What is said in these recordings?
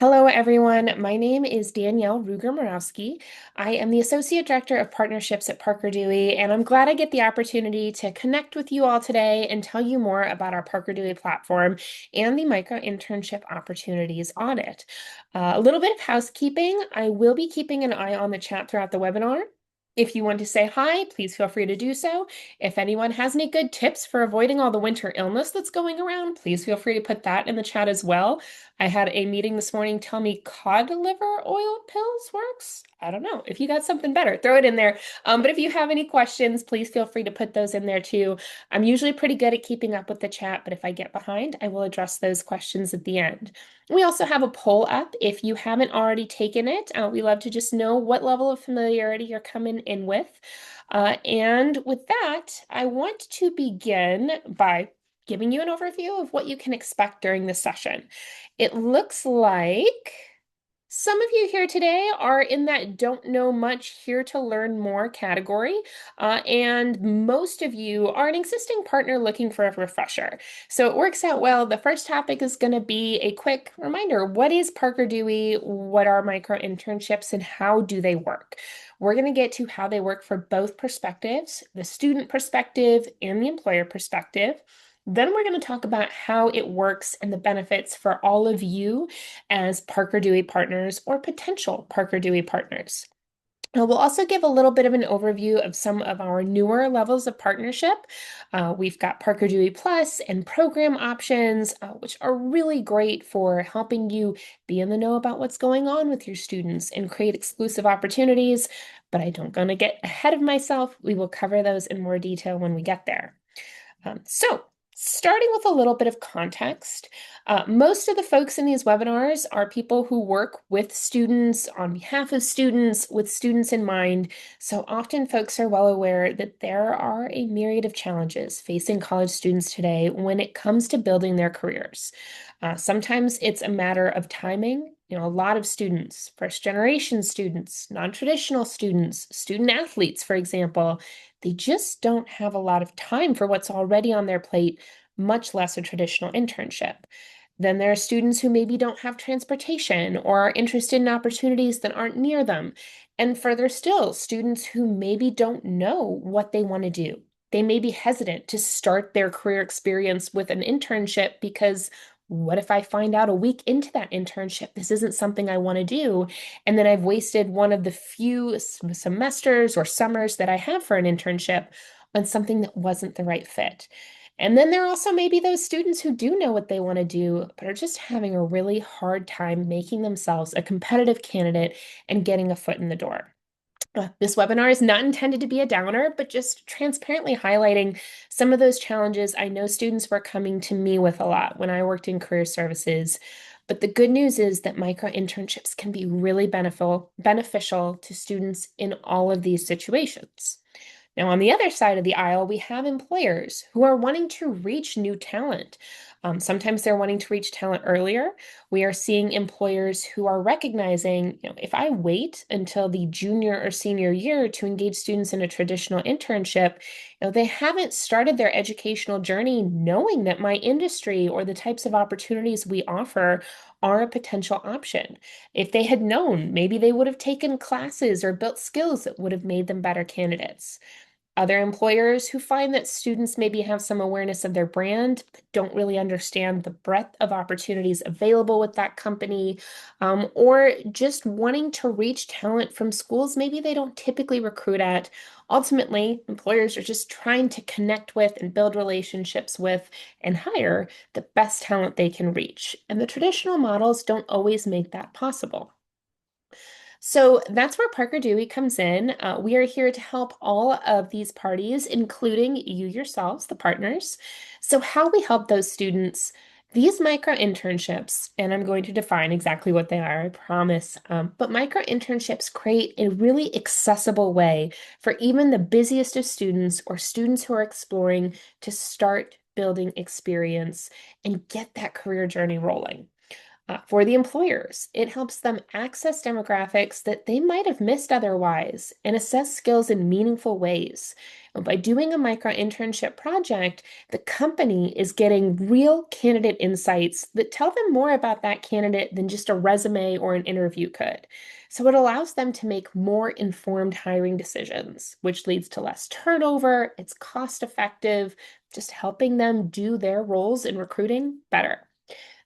Hello, everyone. My name is Danielle Ruger-Morawski. I am the Associate Director of Partnerships at Parker Dewey, and I'm glad I get the opportunity to connect with you all today and tell you more about our Parker Dewey platform and the micro-internship opportunities audit. A little bit of housekeeping. I will be keeping an eye on the chat throughout the webinar. If you want to say hi, please feel free to do so. If anyone has any good tips for avoiding all the winter illness that's going around, please feel free to put that in the chat as well. I had a meeting this morning tell me cod liver oil pills works. I don't know. If you got something better, throw it in there. But if you have any questions, please feel free to put those in there too. I'm usually pretty good at keeping up with the chat, but if I get behind, I will address those questions at the end. We also have a poll up. If you haven't already taken it, we love to just know what level of familiarity you're coming in with. And with that, I want to begin by giving you an overview of what you can expect during this session. It looks like some of you here today are in that don't know much, here to learn more category, and most of you are an existing partner looking for a refresher. So it works out well. The first topic is going to be a quick reminder. What is Parker Dewey? What are micro internships and how do they work? We're going to get to how they work for both perspectives, the student perspective and the employer perspective. Then we're going to talk about how it works and the benefits for all of you as Parker Dewey partners or potential Parker Dewey partners. We'll also give a little bit of an overview of some of our newer levels of partnership. We've got Parker Dewey Plus and program options, which are really great for helping you be in the know about what's going on with your students and create exclusive opportunities. But I don't going to get ahead of myself. We will cover those in more detail when we get there. Starting with a little bit of context, most of the folks in these webinars are people who work with students on behalf of students with students in mind. So often folks are well aware that there are a myriad of challenges facing college students today when it comes to building their careers. Sometimes it's a matter of timing. A lot of students, first generation students, non-traditional students, student athletes, for example, they just don't have a lot of time for what's already on their plate, much less a traditional internship. Then there are students who maybe don't have transportation or are interested in opportunities that aren't near them. And further still, students who maybe don't know what they want to do. They may be hesitant to start their career experience with an internship because what if I find out a week into that internship, this isn't something I want to do? And then I've wasted one of the few semesters or summers that I have for an internship on something that wasn't the right fit. And then there are also maybe those students who do know what they want to do, but are just having a really hard time making themselves a competitive candidate and getting a foot in the door. This webinar is not intended to be a downer, but just transparently highlighting some of those challenges I know students were coming to me with a lot when I worked in career services. But the good news is that micro internships can be really beneficial to students in all of these situations. Now, on the other side of the aisle, we have employers who are wanting to reach new talent. Sometimes they're wanting to reach talent earlier. We are seeing employers who are recognizing, if I wait until the junior or senior year to engage students in a traditional internship, they haven't started their educational journey knowing that my industry or the types of opportunities we offer are a potential option. If they had known, maybe they would have taken classes or built skills that would have made them better candidates. Other employers who find that students maybe have some awareness of their brand, but don't really understand the breadth of opportunities available with that company, or just wanting to reach talent from schools maybe they don't typically recruit at. Ultimately, employers are just trying to connect with and build relationships with and hire the best talent they can reach. And the traditional models don't always make that possible. So that's where Parker Dewey comes in. We are here to help all of these parties, including you yourselves, the partners. So how we help those students, these micro internships, and I'm going to define exactly what they are, I promise. But micro internships create a really accessible way for even the busiest of students or students who are exploring to start building experience and get that career journey rolling. For the employers, it helps them access demographics that they might have missed otherwise and assess skills in meaningful ways. And by doing a micro internship project, the company is getting real candidate insights that tell them more about that candidate than just a resume or an interview could. So it allows them to make more informed hiring decisions, which leads to less turnover. It's cost effective, just helping them do their roles in recruiting better.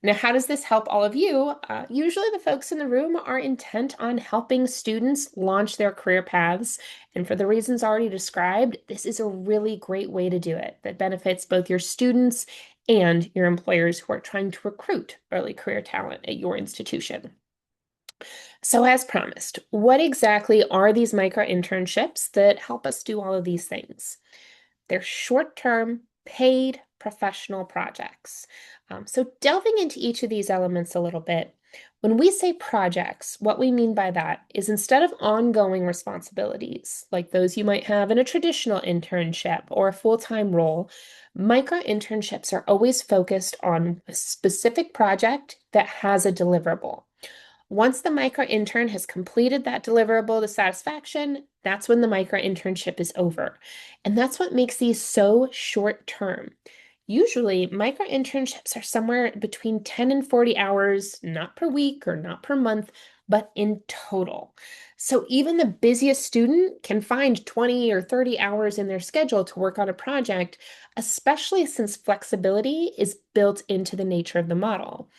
Now, how does this help all of you? Usually, the folks in the room are intent on helping students launch their career paths. And for the reasons already described, this is a really great way to do it that benefits both your students and your employers who are trying to recruit early career talent at your institution. So, as promised, what exactly are these micro internships that help us do all of these things? They're short-term, paid professional projects. So delving into each of these elements a little bit, when we say projects, what we mean by that is instead of ongoing responsibilities, like those you might have in a traditional internship or a full-time role, micro internships are always focused on a specific project that has a deliverable. Once the micro intern has completed that deliverable to satisfaction, that's when the micro internship is over. And that's what makes these so short term. Usually, micro internships are somewhere between 10 and 40 hours, not per week or not per month, but in total. So even the busiest student can find 20 or 30 hours in their schedule to work on a project, especially since flexibility is built into the nature of the model.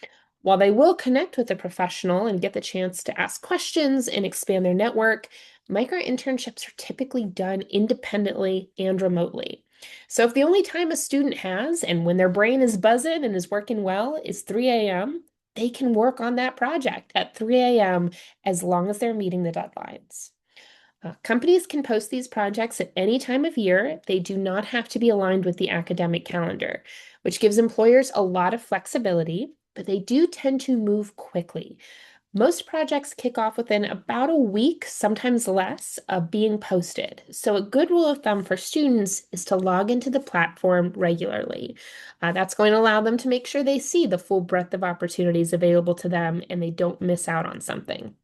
While they will connect with a professional and get the chance to ask questions and expand their network, micro internships are typically done independently and remotely. So if the only time a student has, and when their brain is buzzing and is working well, is 3 a.m., they can work on that project at 3 a.m. as long as they're meeting the deadlines. Companies can post these projects at any time of year. They do not have to be aligned with the academic calendar, which gives employers a lot of flexibility, but they do tend to move quickly. Most projects kick off within about a week, sometimes less, of being posted. So, a good rule of thumb for students is to log into the platform regularly. That's going to allow them to make sure they see the full breadth of opportunities available to them and they don't miss out on something.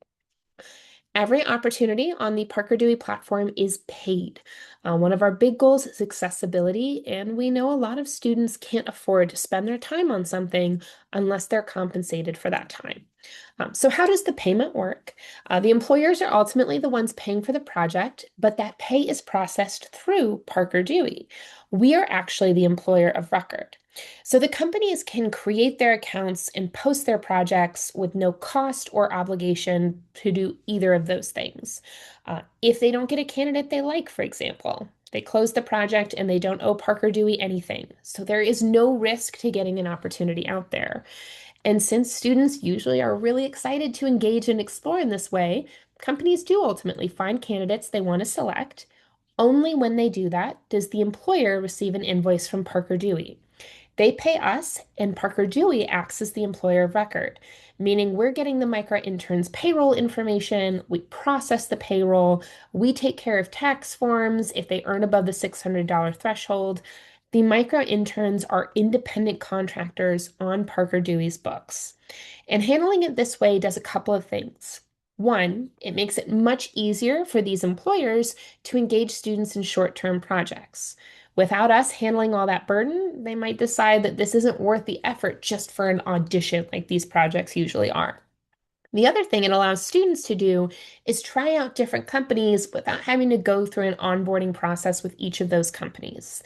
Every opportunity on the Parker Dewey platform is paid. One of our big goals is accessibility, and we know a lot of students can't afford to spend their time on something unless they're compensated for that time. So how does the payment work? The employers are ultimately the ones paying for the project, but that pay is processed through Parker Dewey. We are actually the employer of record. So the companies can create their accounts and post their projects with no cost or obligation to do either of those things. If they don't get a candidate they like, for example, they close the project and they don't owe Parker Dewey anything. So there is no risk to getting an opportunity out there. And since students usually are really excited to engage and explore in this way, companies do ultimately find candidates they want to select. Only when they do that does the employer receive an invoice from Parker Dewey. They pay us, and Parker Dewey acts as the employer of record, meaning we're getting the micro intern's payroll information, we process the payroll, we take care of tax forms if they earn above the $600 threshold. The micro interns are independent contractors on Parker Dewey's books. And handling it this way does a couple of things. One, it makes it much easier for these employers to engage students in short-term projects. Without us handling all that burden, they might decide that this isn't worth the effort just for an audition like these projects usually are. The other thing it allows students to do is try out different companies without having to go through an onboarding process with each of those companies.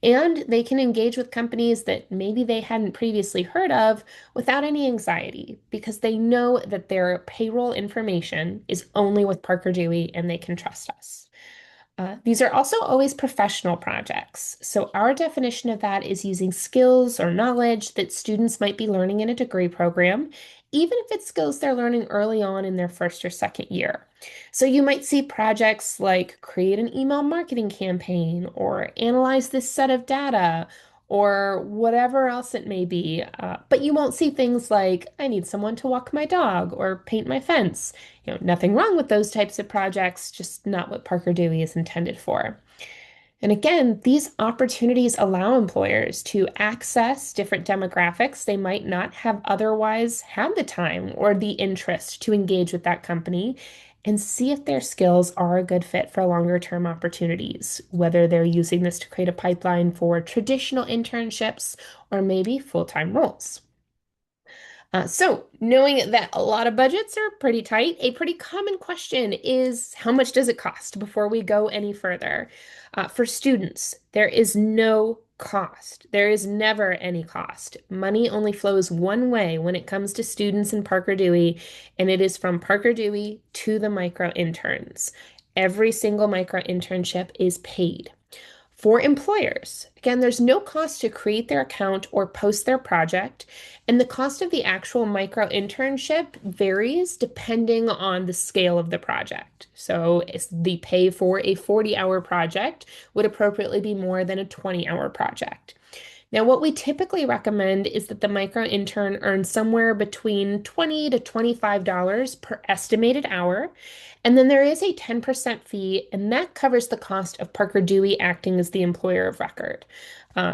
And they can engage with companies that maybe they hadn't previously heard of without any anxiety because they know that their payroll information is only with Parker Dewey and they can trust us. These are also always professional projects. So our definition of that is using skills or knowledge that students might be learning in a degree program, even if it's skills they're learning early on in their first or second year. So you might see projects like create an email marketing campaign or analyze this set of data or whatever else it may be. But you won't see things like I need someone to walk my dog or paint my fence. Nothing wrong with those types of projects, just not what Parker Dewey is intended for. And again, these opportunities allow employers to access different demographics they might not have otherwise had the time or the interest to engage with that company and see if their skills are a good fit for longer term opportunities, whether they're using this to create a pipeline for traditional internships or maybe full-time roles. So, knowing that a lot of budgets are pretty tight, a pretty common question is how much does it cost before we go any further? For students, there is no cost. There is never any cost. Money only flows one way when it comes to students in Parker Dewey, and it is from Parker Dewey to the micro interns. Every single micro internship is paid. For employers, again, there's no cost to create their account or post their project, and the cost of the actual micro internship varies depending on the scale of the project. So, the pay for a 40-hour project would appropriately be more than a 20-hour project. Now, what we typically recommend is that the micro intern earns somewhere between $20 to $25 per estimated hour. And then there is a 10% fee, and that covers the cost of Parker Dewey acting as the employer of record.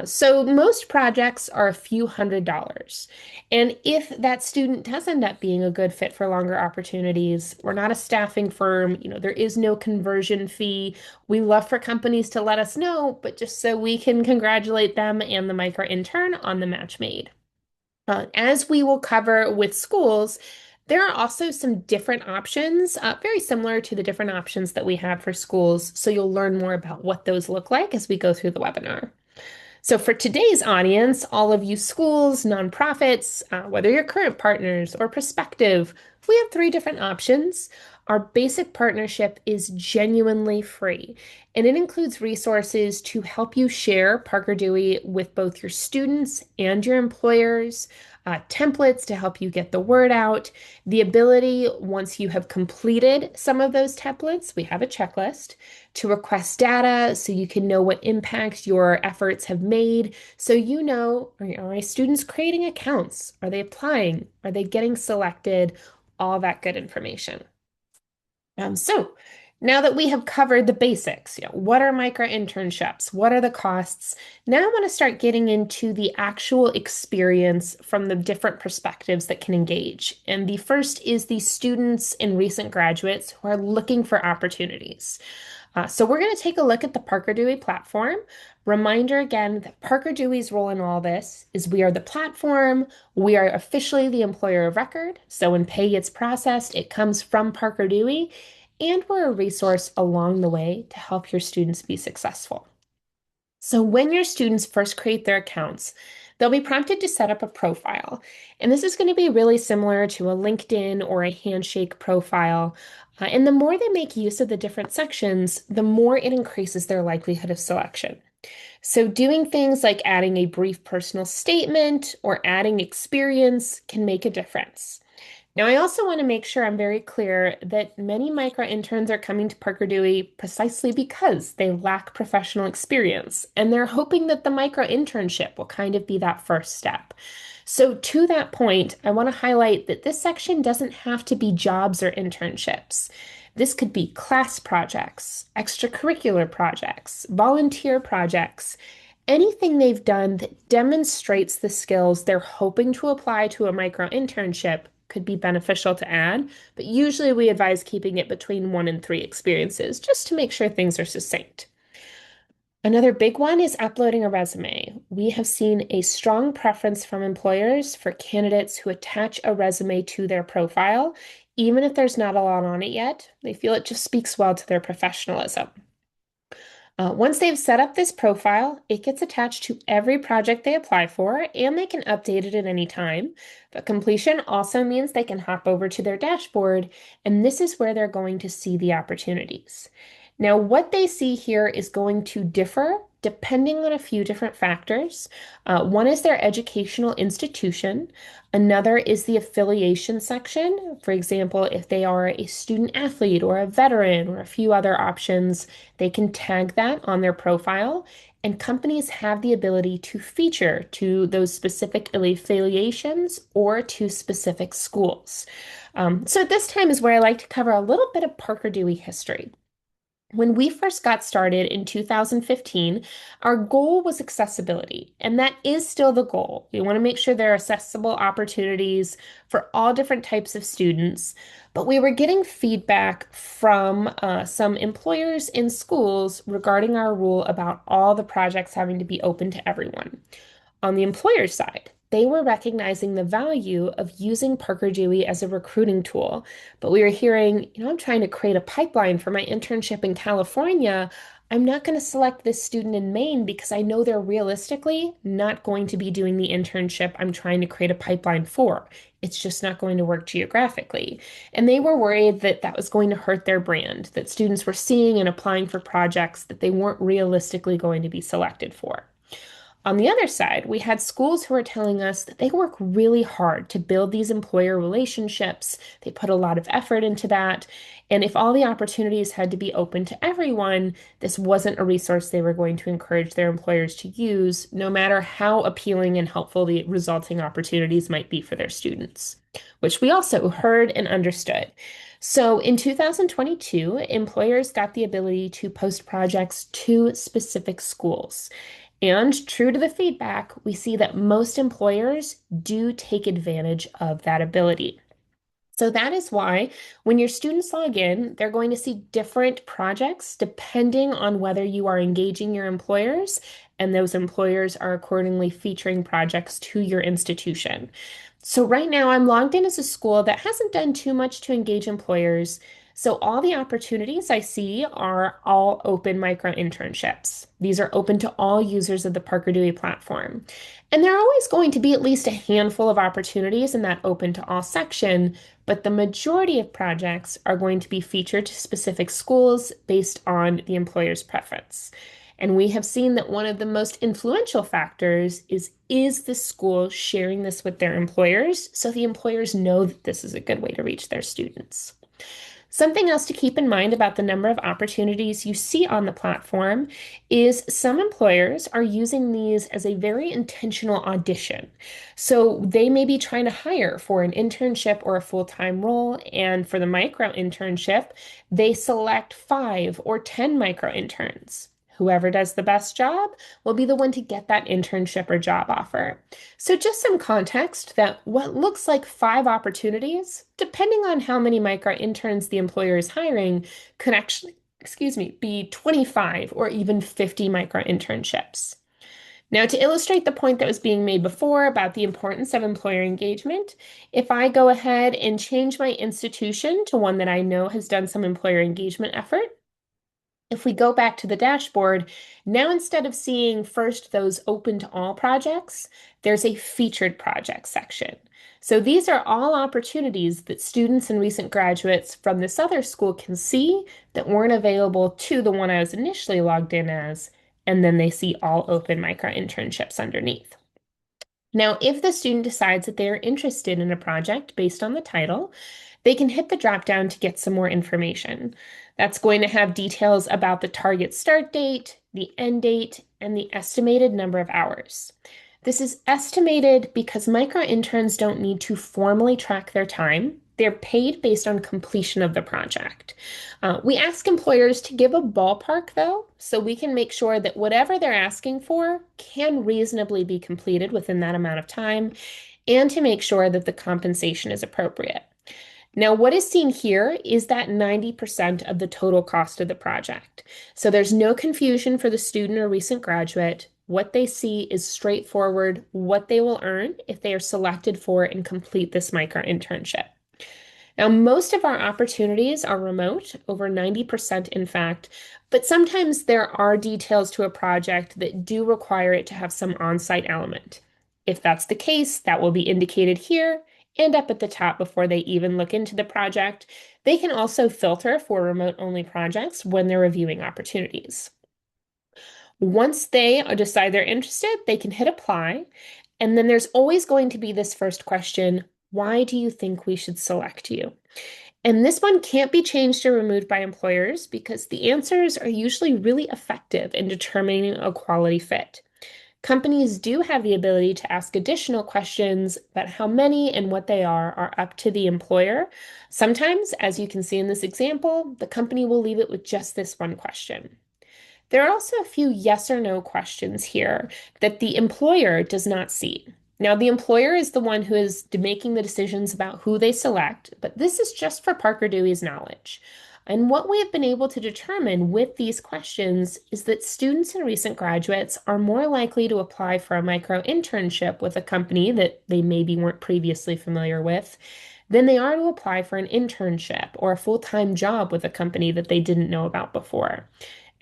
So most projects are a few $100s. And if that student does end up being a good fit for longer opportunities, we're not a staffing firm, there is no conversion fee. We love for companies to let us know, but just so we can congratulate them and the micro intern on the match made. As we will cover with schools, there are also some different options, very similar to the different options that we have for schools. So you'll learn more about what those look like as we go through the webinar. So, for today's audience, all of you schools, nonprofits, whether you're current partners or prospective, we have three different options. Our basic partnership is genuinely free, and it includes resources to help you share Parker Dewey with both your students and your employers, templates to help you get the word out, the ability, once you have completed some of those templates, we have a checklist to request data so you can know what impact your efforts have made. So you know, are my students creating accounts? Are they applying? Are they getting selected? All that good information. So now that we have covered the basics, what are micro internships? What are the costs? Now I want to start getting into the actual experience from the different perspectives that can engage. And the first is the students and recent graduates who are looking for opportunities. So we're going to take a look at the Parker Dewey platform. Reminder again that Parker Dewey's role in all this is we are the platform, we are officially the employer of record. So when pay gets processed, it comes from Parker Dewey, and we're a resource along the way to help your students be successful. So when your students first create their accounts, they'll be prompted to set up a profile. And this is going to be really similar to a LinkedIn or a Handshake profile. And the more they make use of the different sections, the more it increases their likelihood of selection. So doing things like adding a brief personal statement or adding experience can make a difference. Now, I also want to make sure I'm very clear that many micro interns are coming to Parker Dewey precisely because they lack professional experience, and they're hoping that the micro internship will kind of be that first step. So, to that point, I want to highlight that this section doesn't have to be jobs or internships. This could be class projects, extracurricular projects, volunteer projects, anything they've done that demonstrates the skills they're hoping to apply to a micro internship could be beneficial to add, but usually we advise keeping it between 1 and 3 experiences just to make sure things are succinct. Another big one is uploading a resume. We have seen a strong preference from employers for candidates who attach a resume to their profile, even if there's not a lot on it yet. They feel it just speaks well to their professionalism. Once they've set up this profile, it gets attached to every project they apply for, and they can update it at any time. But completion also means they can hop over to their dashboard, and this is where they're going to see the opportunities. Now, what they see here is going to differ depending on a few different factors. One is their educational institution. Another is the affiliation section. For example, if they are a student athlete or a veteran or a few other options, they can tag that on their profile. And companies have the ability to feature to those specific affiliations or to specific schools. So this time is where I like to cover a little bit of Parker Dewey history. When we first got started in 2015, our goal was accessibility, and that is still the goal. We want to make sure there are accessible opportunities for all different types of students, but we were getting feedback from some employers in schools regarding our rule about all the projects having to be open to everyone. On the employer side, they were recognizing the value of using Parker Dewey as a recruiting tool. But we were hearing, I'm trying to create a pipeline for my internship in California. I'm not going to select this student in Maine because I know they're realistically not going to be doing the internship I'm trying to create a pipeline for. It's just not going to work geographically. And they were worried that that was going to hurt their brand, that students were seeing and applying for projects that they weren't realistically going to be selected for. On the other side, we had schools who were telling us that they work really hard to build these employer relationships. They put a lot of effort into that. And if all the opportunities had to be open to everyone, this wasn't a resource they were going to encourage their employers to use, no matter how appealing and helpful the resulting opportunities might be for their students, which we also heard and understood. So in 2022, employers got the ability to post projects to specific schools. And true to the feedback, we see that most employers do take advantage of that ability. So that is why when your students log in, they're going to see different projects depending on whether you are engaging your employers, and those employers are accordingly featuring projects to your institution. So right now I'm logged in as a school that hasn't done too much to engage employers. So all the opportunities I see are all open micro internships. These are open to all users of the Parker Dewey platform. And there are always going to be at least a handful of opportunities in that open to all section, but the majority of projects are going to be featured to specific schools based on the employer's preference. And we have seen that one of the most influential factors is the school sharing this with their employers so the employers know that this is a good way to reach their students. Something else to keep in mind about the number of opportunities you see on the platform is some employers are using these as a very intentional audition. So they may be trying to hire for an internship or a full-time role, and for the micro internship, they select 5 or 10 micro interns. Whoever does the best job will be the one to get that internship or job offer. So just some context that what looks like 5 opportunities, depending on how many micro interns the employer is hiring, could actually, be 25 or even 50 micro internships. Now, to illustrate the point that was being made before about the importance of employer engagement, if I go ahead and change my institution to one that I know has done some employer engagement effort, if we go back to the dashboard, now instead of seeing first those open to all projects, there's a featured project section. So these are all opportunities that students and recent graduates from this other school can see that weren't available to the one I was initially logged in as, and then they see all open micro internships underneath. Now, if the student decides that they are interested in a project based on the title, they can hit the drop down to get some more information. That's going to have details about the target start date, the end date, and the estimated number of hours. This is estimated because micro interns don't need to formally track their time. They're paid based on completion of the project. We ask employers to give a ballpark, though, so we can make sure that whatever they're asking for can reasonably be completed within that amount of time, and to make sure that the compensation is appropriate. Now, what is seen here is that 90% of the total cost of the project. So there's no confusion for the student or recent graduate. What they see is straightforward what they will earn if they are selected for and complete this micro internship. Now, most of our opportunities are remote, over 90% in fact, but sometimes there are details to a project that do require it to have some on-site element. If that's the case, that will be indicated here and up at the top before they even look into the project. They can also filter for remote-only projects when they're reviewing opportunities. Once they decide they're interested, they can hit apply. And then there's always going to be this first question, why do you think we should select you? And this one can't be changed or removed by employers because the answers are usually really effective in determining a quality fit. Companies do have the ability to ask additional questions, but how many and what they are up to the employer. Sometimes, as you can see in this example, the company will leave it with just this one question. There are also a few yes or no questions here that the employer does not see. Now, the employer is the one who is making the decisions about who they select, but this is just for Parker Dewey's knowledge. And what we have been able to determine with these questions is that students and recent graduates are more likely to apply for a micro-internship with a company that they maybe weren't previously familiar with than they are to apply for an internship or a full-time job with a company that they didn't know about before.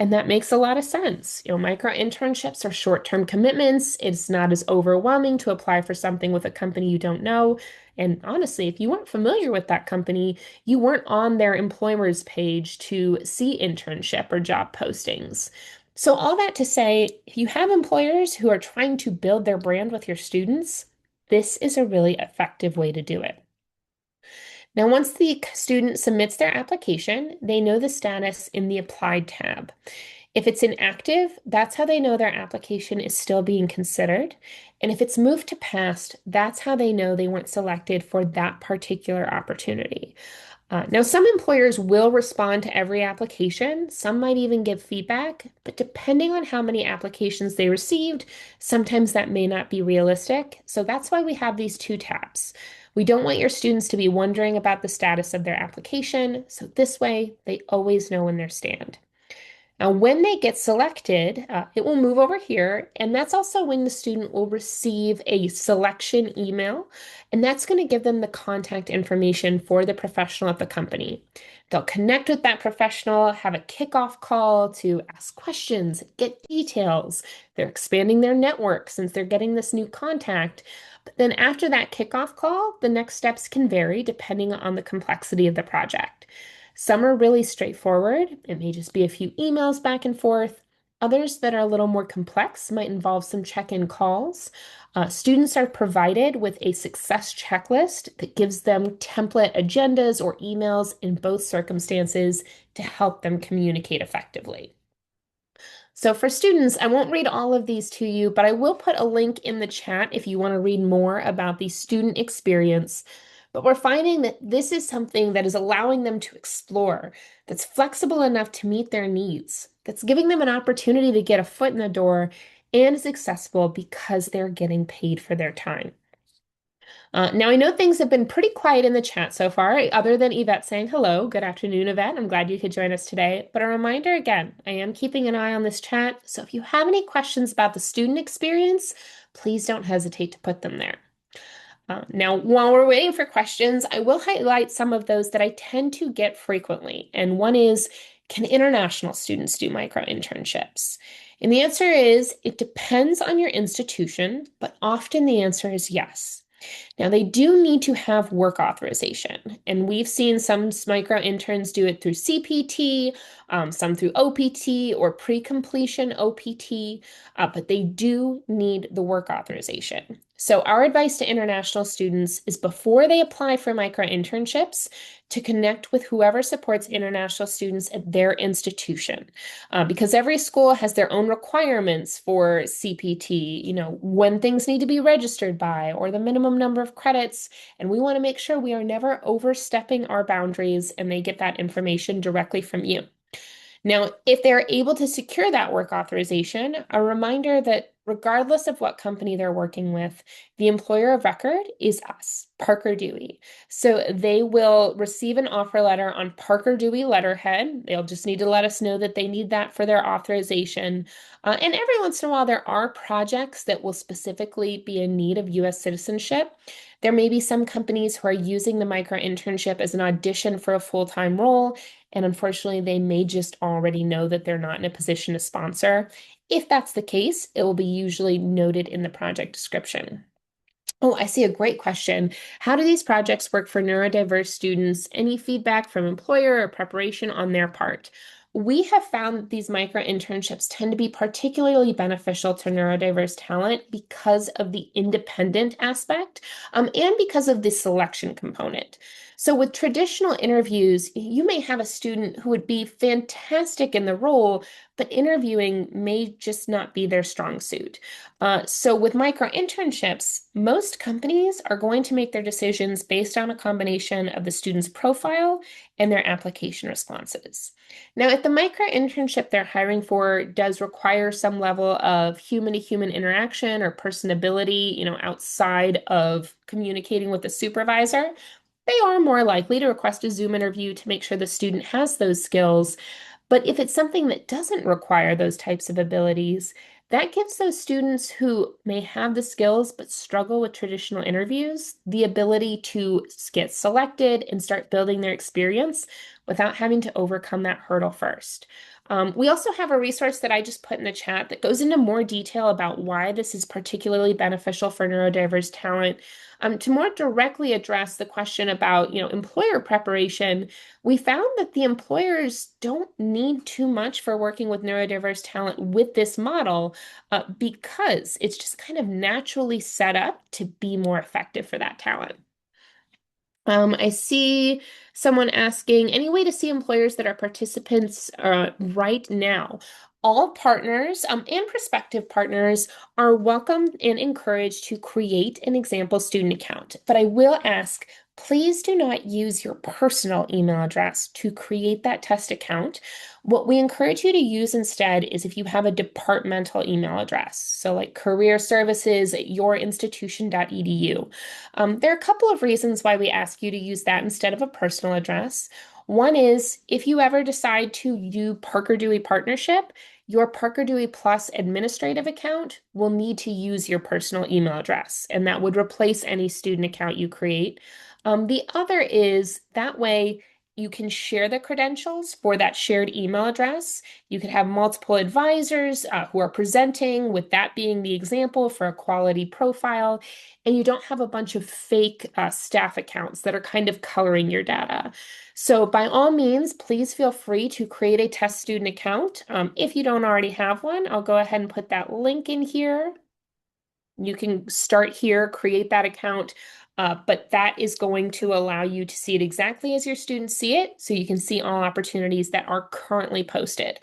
And that makes a lot of sense. Micro internships are short-term commitments. It's not as overwhelming to apply for something with a company you don't know. And honestly, if you weren't familiar with that company, you weren't on their employer's page to see internship or job postings. So all that to say, if you have employers who are trying to build their brand with your students, this is a really effective way to do it. Now, once the student submits their application, they know the status in the Applied tab. If it's inactive, that's how they know their application is still being considered. And if it's moved to passed, that's how they know they weren't selected for that particular opportunity. Now, some employers will respond to every application. Some might even give feedback, but depending on how many applications they received, sometimes that may not be realistic. So that's why we have these two tabs. We don't want your students to be wondering about the status of their application, so this way they always know when they stand. Now, when they get selected, it will move over here, and that's also when the student will receive a selection email, and that's going to give them the contact information for the professional at the company. They'll connect with that professional, have a kickoff call to ask questions, get details. They're expanding their network since they're getting this new contact. But then after that kickoff call, the next steps can vary depending on the complexity of the project. Some are really straightforward. It may just be a few emails back and forth. Others that are a little more complex might involve some check-in calls. Students are provided with a success checklist that gives them template agendas or emails in both circumstances to help them communicate effectively. So for students, I won't read all of these to you, but I will put a link in the chat if you want to read more about the student experience. But we're finding that this is something that is allowing them to explore, that's flexible enough to meet their needs, that's giving them an opportunity to get a foot in the door, and is accessible because they're getting paid for their time. Now, I know things have been pretty quiet in the chat so far, other than Yvette saying hello. Good afternoon, Yvette. I'm glad you could join us today. But a reminder again, I am keeping an eye on this chat. So if you have any questions about the student experience, please don't hesitate to put them there. Now, while we're waiting for questions, I will highlight some of those that I tend to get frequently. And one is, can international students do micro-internships? And the answer is, it depends on your institution, but often the answer is yes. Now, they do need to have work authorization, and we've seen some micro interns do it through CPT, some through OPT or pre-completion OPT, but they do need the work authorization. So our advice to international students is before they apply for micro internships, to connect with whoever supports international students at their institution. Because every school has their own requirements for CPT, when things need to be registered by, or the minimum number of credits. And we want to make sure we are never overstepping our boundaries and they get that information directly from you. Now, if they're able to secure that work authorization, a reminder that regardless of what company they're working with, the employer of record is us, Parker Dewey. So they will receive an offer letter on Parker Dewey letterhead. They'll just need to let us know that they need that for their authorization. And every once in a while, there are projects that will specifically be in need of U.S. citizenship. There may be some companies who are using the micro-internship as an audition for a full-time role, and unfortunately, they may just already know that they're not in a position to sponsor. If that's the case, it will be usually noted in the project description. Oh, I see a great question. How do these projects work for neurodiverse students? Any feedback from employer or preparation on their part? We have found that these micro-internships tend to be particularly beneficial to neurodiverse talent because of the independent aspect, and because of the selection component. So with traditional interviews, you may have a student who would be fantastic in the role, but interviewing may just not be their strong suit. So with micro internships, most companies are going to make their decisions based on a combination of the student's profile and their application responses. Now, if the micro internship they're hiring for does require some level of human-to-human interaction or personability, outside of communicating with the supervisor, they are more likely to request a Zoom interview to make sure the student has those skills. But if it's something that doesn't require those types of abilities, that gives those students who may have the skills but struggle with traditional interviews the ability to get selected and start building their experience without having to overcome that hurdle first. We also have a resource that I just put in the chat that goes into more detail about why this is particularly beneficial for neurodiverse talent. To more directly address the question about, employer preparation, we found that the employers don't need too much for working with neurodiverse talent with this model because it's just kind of naturally set up to be more effective for that talent. I see someone asking, any way to see employers that are participants right now? All partners and prospective partners are welcome and encouraged to create an example student account. But I will ask, please do not use your personal email address to create that test account. What we encourage you to use instead is if you have a departmental email address, so like career services at yourinstitution.edu. There are a couple of reasons why we ask you to use that instead of a personal address. One is if you ever decide to do Parker Dewey Partnership, your Parker Dewey Plus administrative account will need to use your personal email address, and that would replace any student account you create. The other is that way you can share the credentials for that shared email address. You could have multiple advisors who are presenting, with that being the example for a quality profile, and you don't have a bunch of fake staff accounts that are kind of coloring your data. So by all means, please feel free to create a test student account. If you don't already have one, I'll go ahead and put that link in here. You can start here, create that account, but that is going to allow you to see it exactly as your students see it, so you can see all opportunities that are currently posted.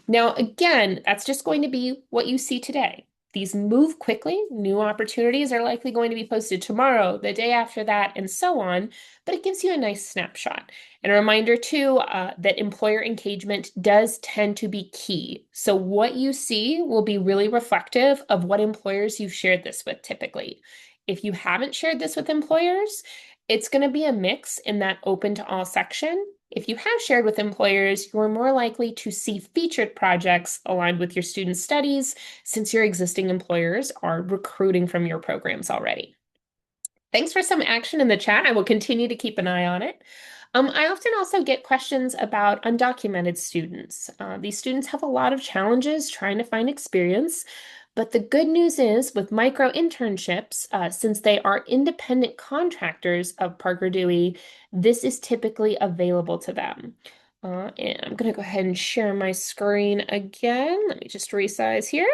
Now, again, that's just going to be what you see today. These move quickly. New opportunities are likely going to be posted tomorrow, the day after that, and so on, but it gives you a nice snapshot. And a reminder too, that employer engagement does tend to be key. So what you see will be really reflective of what employers you've shared this with typically. If you haven't shared this with employers, it's going to be a mix in that open to all section. If you have shared with employers, you're more likely to see featured projects aligned with your student studies since your existing employers are recruiting from your programs already. Thanks for some action in the chat. I will continue to keep an eye on it. I often also get questions about undocumented students. These students have a lot of challenges trying to find experience, but the good news is with micro internships, since they are independent contractors of Parker Dewey, this is typically available to them. And I'm going to go ahead and share my screen again. Let me just resize here.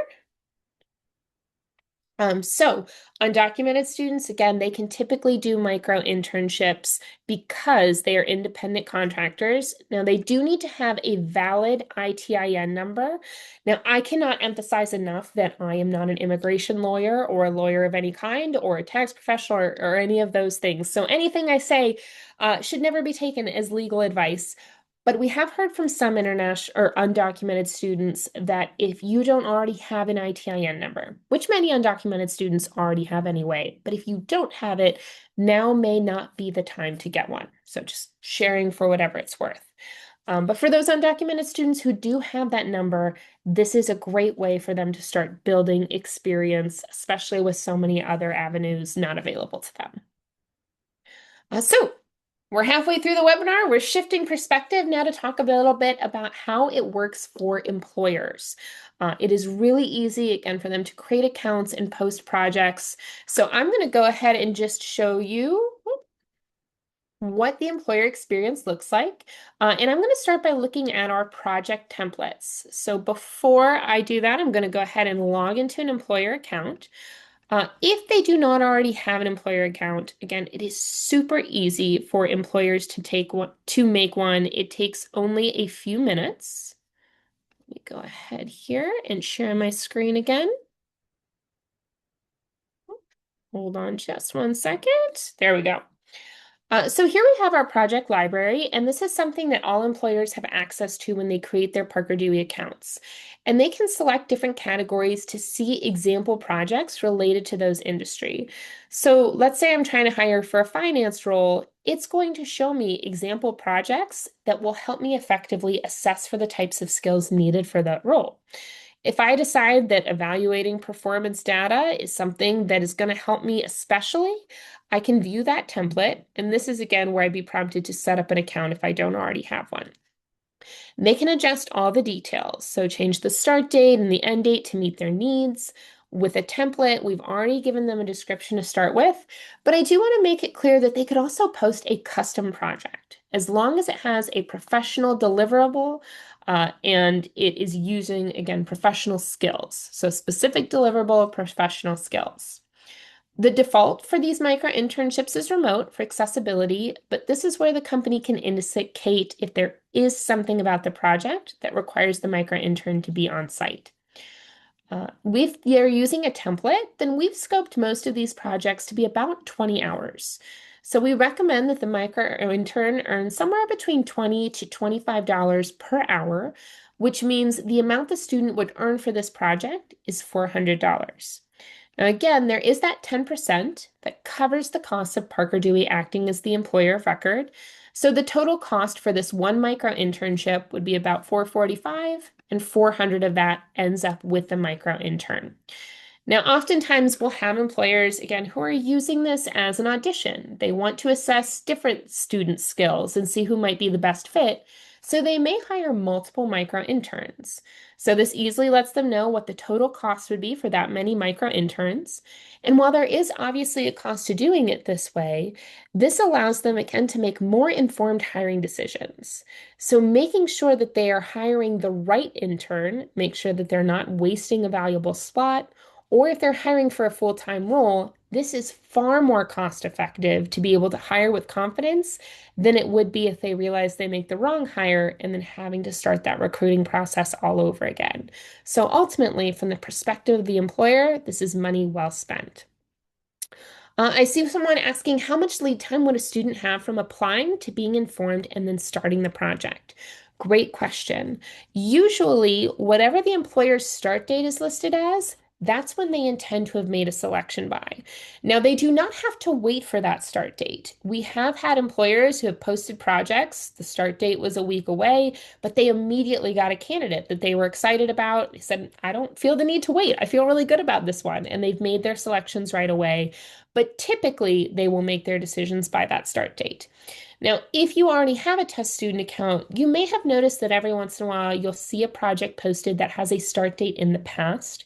So undocumented students, again, they can typically do micro internships because they are independent contractors. Now, they do need to have a valid ITIN number. Now, I cannot emphasize enough that I am not an immigration lawyer or a lawyer of any kind or a tax professional or any of those things. So anything I say should never be taken as legal advice. But we have heard from some international or undocumented students that if you don't already have an ITIN number, which many undocumented students already have anyway, but if you don't have it, now may not be the time to get one. So just sharing for whatever it's worth. But for those undocumented students who do have that number, this is a great way for them to start building experience, especially with so many other avenues not available to them. So we're halfway through the webinar. We're shifting perspective now to talk a little bit about how it works for employers. It is really easy, again, for them to create accounts and post projects. So I'm going to go ahead and just show you what the employer experience looks like. And I'm going to start by looking at our project templates. So before I do that, I'm going to go ahead and log into an employer account. If they do not already have an employer account, again, it is super easy for employers to make one. It takes only a few minutes. Let me go ahead here and share my screen again. Hold on just one second. There we go. So here we have our project library, and this is something that all employers have access to when they create their Parker Dewey accounts. And they can select different categories to see example projects related to those industry. So let's say I'm trying to hire for a finance role, it's going to show me example projects that will help me effectively assess for the types of skills needed for that role. If I decide that evaluating performance data is something that is going to help me especially, I can view that template. And this is again where I'd be prompted to set up an account if I don't already have one. They can adjust all the details, so change the start date and the end date to meet their needs. With a template, we've already given them a description to start with, but I do want to make it clear that they could also post a custom project as long as it has a professional deliverable and it is using, again, professional skills. So specific deliverable professional skills. The default for these micro internships is remote for accessibility, but this is where the company can indicate if there is something about the project that requires the micro intern to be on site. If they're using a template, then we've scoped most of these projects to be about 20 hours. So we recommend that the micro intern earn somewhere between $20 to $25 per hour, which means the amount the student would earn for this project is $400. Now, again, there is that 10% that covers the cost of Parker Dewey acting as the employer of record. So the total cost for this one micro internship would be about $445, and 400 of that ends up with the micro intern. Now, oftentimes we'll have employers, again, who are using this as an audition. They want to assess different student skills and see who might be the best fit. So they may hire multiple micro interns. So this easily lets them know what the total cost would be for that many micro interns. And while there is obviously a cost to doing it this way, this allows them again to make more informed hiring decisions. So making sure that they are hiring the right intern, make sure that they're not wasting a valuable spot, or if they're hiring for a full-time role, this is far more cost effective to be able to hire with confidence than it would be if they realize they make the wrong hire and then having to start that recruiting process all over again. So ultimately, from the perspective of the employer, this is money well spent. I see someone asking how much lead time would a student have from applying to being informed and then starting the project? Great question. Usually, whatever the employer's start date is listed as, that's when they intend to have made a selection by. Now, they do not have to wait for that start date. We have had employers who have posted projects. The start date was a week away, but they immediately got a candidate that they were excited about. They said, I don't feel the need to wait. I feel really good about this one. And they've made their selections right away. But typically, they will make their decisions by that start date. Now, if you already have a test student account, you may have noticed that every once in a while you'll see a project posted that has a start date in the past.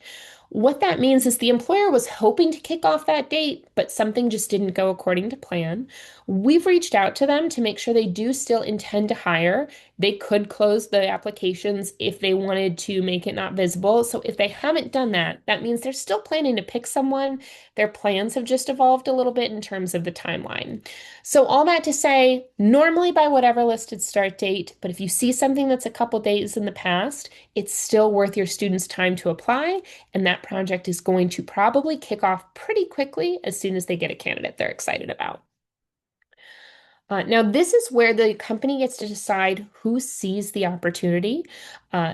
What that means is the employer was hoping to kick off that date, but something just didn't go according to plan. We've reached out to them to make sure they do still intend to hire. They could close the applications if they wanted to make it not visible. So if they haven't done that, that means they're still planning to pick someone. Their plans have just evolved a little bit in terms of the timeline. So all that to say, normally by whatever listed start date, but if you see something that's a couple days in the past, it's still worth your students' time to apply, and that project is going to probably kick off pretty quickly as soon as they get a candidate they're excited about. Now, this is where the company gets to decide who sees the opportunity.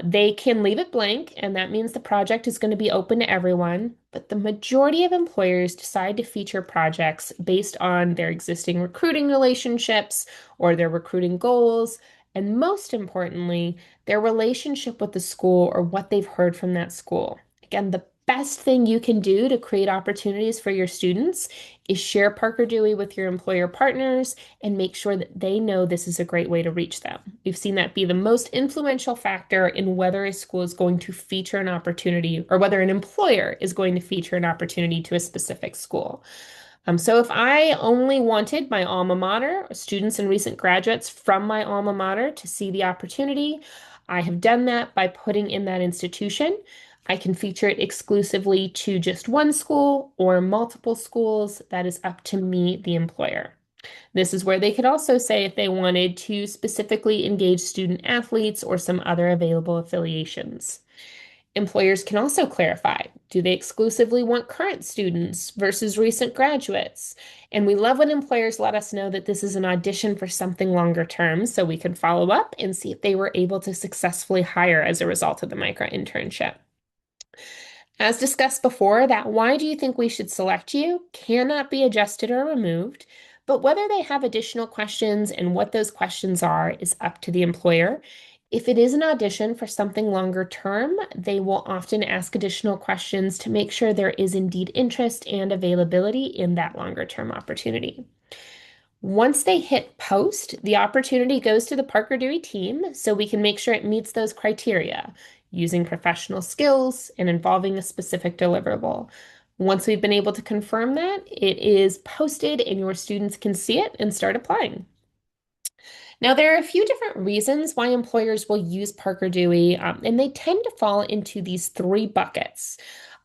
They can leave it blank, and that means the project is going to be open to everyone. But the majority of employers decide to feature projects based on their existing recruiting relationships or their recruiting goals, and most importantly, their relationship with the school or what they've heard from that school. Again, the best thing you can do to create opportunities for your students is share Parker Dewey with your employer partners and make sure that they know this is a great way to reach them. We've seen that be the most influential factor in whether a school is going to feature an opportunity or whether an employer is going to feature an opportunity to a specific school. So if I only wanted my alma mater, students and recent graduates from my alma mater to see the opportunity, I have done that by putting in that institution. I can feature it exclusively to just one school or multiple schools. That is up to me, the employer. This is where they could also say if they wanted to specifically engage student athletes or some other available affiliations. Employers can also clarify, do they exclusively want current students versus recent graduates? And we love when employers let us know that this is an audition for something longer term so we can follow up and see if they were able to successfully hire as a result of the micro internship. As discussed before, that why do you think we should select you cannot be adjusted or removed, but whether they have additional questions and what those questions are is up to the employer. If it is an audition for something longer term, they will often ask additional questions to make sure there is indeed interest and availability in that longer term opportunity. Once they hit post, the opportunity goes to the Parker Dewey team so we can make sure it meets those criteria using professional skills and involving a specific deliverable. Once we've been able to confirm that, it is posted and your students can see it and start applying. Now, there are a few different reasons why employers will use Parker Dewey, and they tend to fall into these three buckets.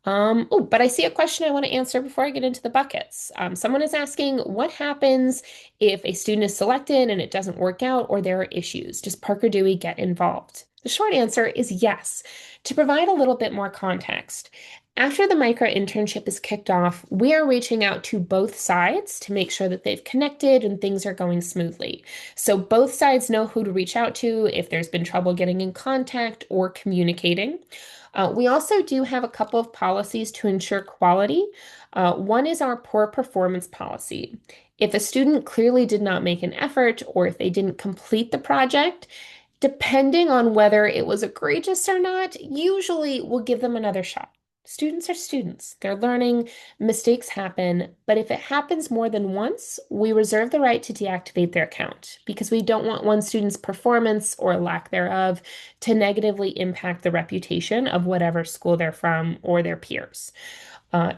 Oh, but I see a question I want to answer before I get into the buckets. Someone is asking, what happens if a student is selected and it doesn't work out or there are issues? Does Parker Dewey get involved? The short answer is yes. To provide a little bit more context, after the micro internship is kicked off, we are reaching out to both sides to make sure that they've connected and things are going smoothly. So both sides know who to reach out to if there's been trouble getting in contact or communicating. We also do have a couple of policies to ensure quality. One is our poor performance policy. If a student clearly did not make an effort or if they didn't complete the project, depending on whether it was egregious or not, usually we'll give them another shot. Students are students. They're learning, mistakes happen, but if it happens more than once, we reserve the right to deactivate their account because we don't want one student's performance or lack thereof to negatively impact the reputation of whatever school they're from or their peers.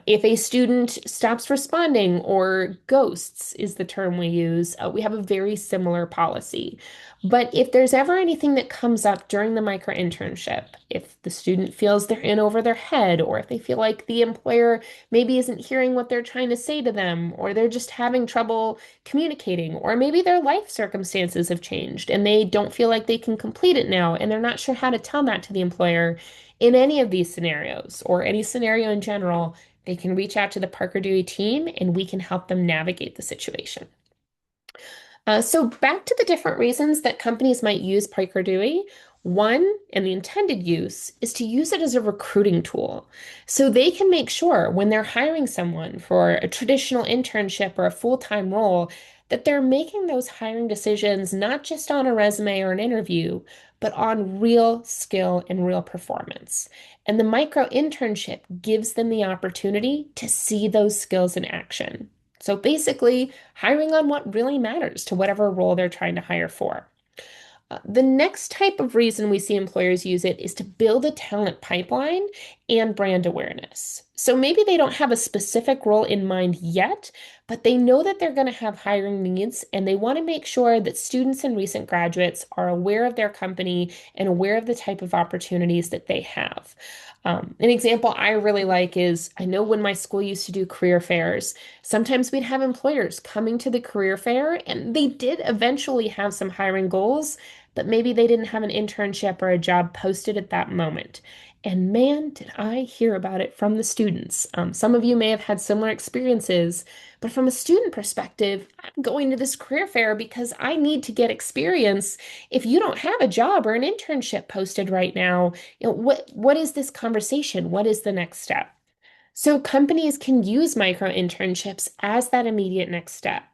If a student stops responding or ghosts is the term we use, we have a very similar policy. But if there's ever anything that comes up during the micro internship, if the student feels they're in over their head, or if they feel like the employer maybe isn't hearing what they're trying to say to them, or they're just having trouble communicating, or maybe their life circumstances have changed and they don't feel like they can complete it now, and they're not sure how to tell that to the employer, in any of these scenarios or any scenario in general, they can reach out to the Parker Dewey team and we can help them navigate the situation. So back to the different reasons that companies might use Parker Dewey. One, and the intended use, is to use it as a recruiting tool. So they can make sure when they're hiring someone for a traditional internship or a full-time role, that they're making those hiring decisions not just on a resume or an interview, but on real skill and real performance. And the micro internship gives them the opportunity to see those skills in action. So basically, hiring on what really matters to whatever role they're trying to hire for. The next type of reason we see employers use it is to build a talent pipeline and brand awareness. So maybe they don't have a specific role in mind yet, but they know that they're going to have hiring needs and they want to make sure that students and recent graduates are aware of their company and aware of the type of opportunities that they have. An example I really like is I know when my school used to do career fairs, sometimes we'd have employers coming to the career fair and they did eventually have some hiring goals, but maybe they didn't have an internship or a job posted at that moment. And man, did I hear about it from the students. Some of you may have had similar experiences, but from a student perspective, I'm going to this career fair because I need to get experience. If you don't have a job or an internship posted right now, what is this conversation? What is the next step? So companies can use micro internships as that immediate next step.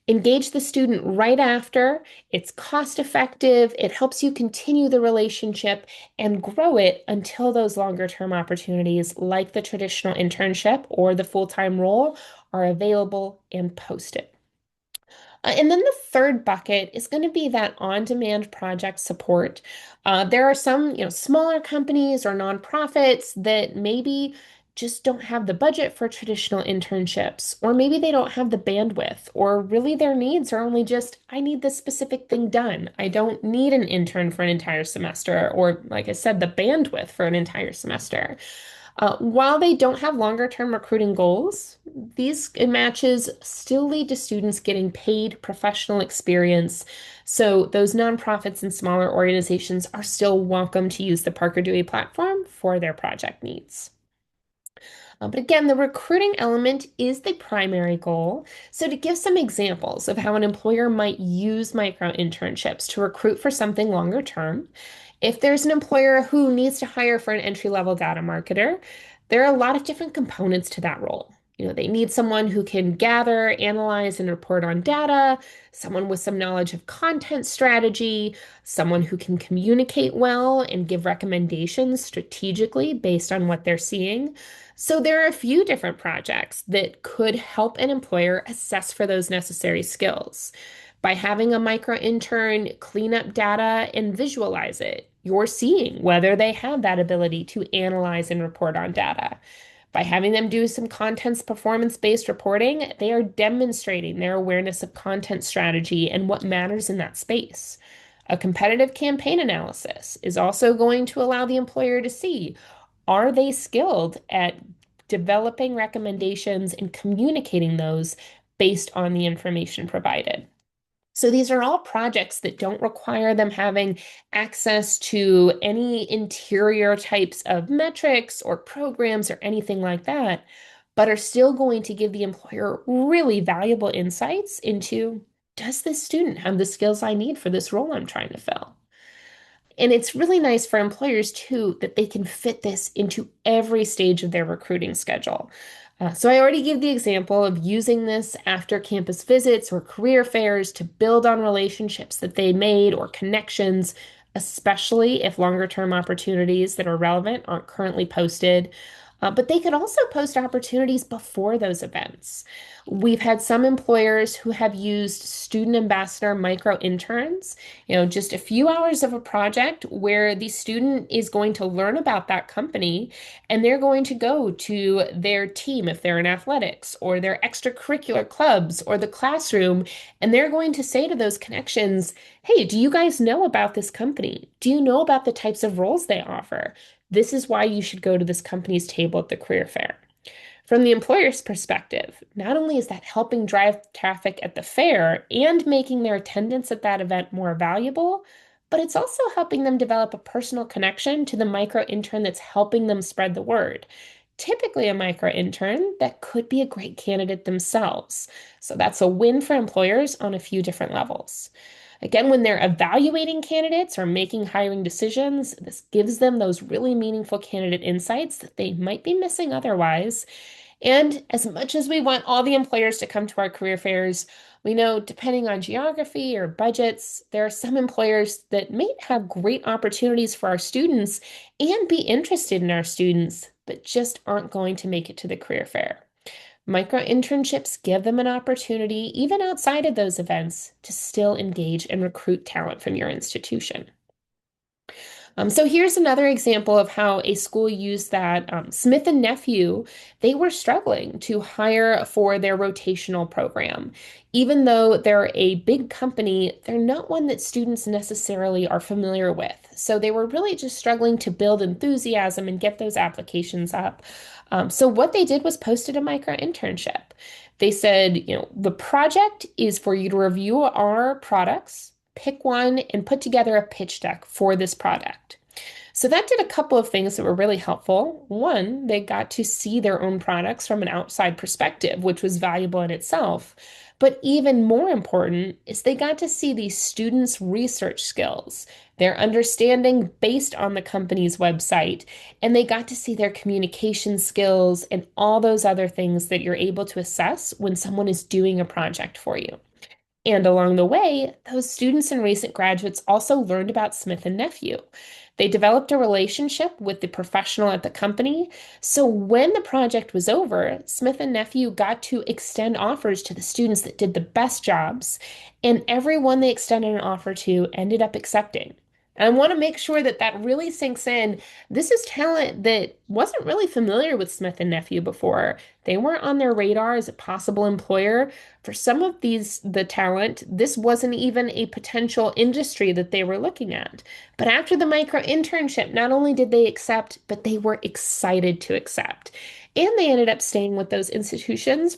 Engage the student right after. It's cost effective. It helps you continue the relationship and grow it until those longer term opportunities, like the traditional internship or the full-time role, are available and posted. And then the third bucket is going to be that on-demand project support. There are some, smaller companies or nonprofits that maybe just don't have the budget for traditional internships, or maybe they don't have the bandwidth, or really their needs are only just, I need this specific thing done. I don't need an intern for an entire semester, or like I said, the bandwidth for an entire semester. While they don't have longer term recruiting goals, these matches still lead to students getting paid professional experience. So those nonprofits and smaller organizations are still welcome to use the Parker Dewey platform for their project needs. But again, the recruiting element is the primary goal. So, to give some examples of how an employer might use micro internships to recruit for something longer term, if there's an employer who needs to hire for an entry-level data marketer, there are a lot of different components to that role. They need someone who can gather, analyze, and report on data, someone with some knowledge of content strategy, someone who can communicate well and give recommendations strategically based on what they're seeing. So there are a few different projects that could help an employer assess for those necessary skills. By having a micro intern clean up data and visualize it, you're seeing whether they have that ability to analyze and report on data. By having them do some content's performance-based reporting, they are demonstrating their awareness of content strategy and what matters in that space. A competitive campaign analysis is also going to allow the employer to see, are they skilled at developing recommendations and communicating those based on the information provided? So these are all projects that don't require them having access to any interior types of metrics or programs or anything like that, but are still going to give the employer really valuable insights into, does this student have the skills I need for this role I'm trying to fill? And it's really nice for employers too that they can fit this into every stage of their recruiting schedule. So I already gave the example of using this after campus visits or career fairs to build on relationships that they made or connections, especially if longer term opportunities that are relevant aren't currently posted. But they could also post opportunities before those events. We've had some employers who have used student ambassador micro interns, just a few hours of a project where the student is going to learn about that company and they're going to go to their team if they're in athletics or their extracurricular clubs or the classroom, and they're going to say to those connections, hey, do you guys know about this company? Do you know about the types of roles they offer? This is why you should go to this company's table at the career fair. From the employer's perspective, not only is that helping drive traffic at the fair and making their attendance at that event more valuable, but it's also helping them develop a personal connection to the micro intern that's helping them spread the word. Typically, a micro intern that could be a great candidate themselves. So that's a win for employers on a few different levels. Again, when they're evaluating candidates or making hiring decisions, this gives them those really meaningful candidate insights that they might be missing otherwise. And as much as we want all the employers to come to our career fairs, we know depending on geography or budgets, there are some employers that may have great opportunities for our students and be interested in our students, but just aren't going to make it to the career fair. Micro internships give them an opportunity, even outside of those events, to still engage and recruit talent from your institution. So here's another example of how a school used that. Smith and Nephew, they were struggling to hire for their rotational program. Even though they're a big company, they're not one that students necessarily are familiar with. So they were really just struggling to build enthusiasm and get those applications up. So what they did was posted a micro internship. They said, the project is for you to review our products, pick one, and put together a pitch deck for this product. So that did a couple of things that were really helpful. One, they got to see their own products from an outside perspective, which was valuable in itself. But even more important is they got to see these students' research skills, their understanding based on the company's website, and they got to see their communication skills and all those other things that you're able to assess when someone is doing a project for you. And along the way, those students and recent graduates also learned about Smith and Nephew. They developed a relationship with the professional at the company. So when the project was over, Smith and Nephew got to extend offers to the students that did the best jobs, and everyone they extended an offer to ended up accepting. And I want to make sure that that really sinks in. This is talent that wasn't really familiar with Smith and Nephew before. They weren't on their radar as a possible employer. For some of the talent, this wasn't even a potential industry that they were looking at. But after the micro internship, not only did they accept, but they were excited to accept. And they ended up staying with those institutions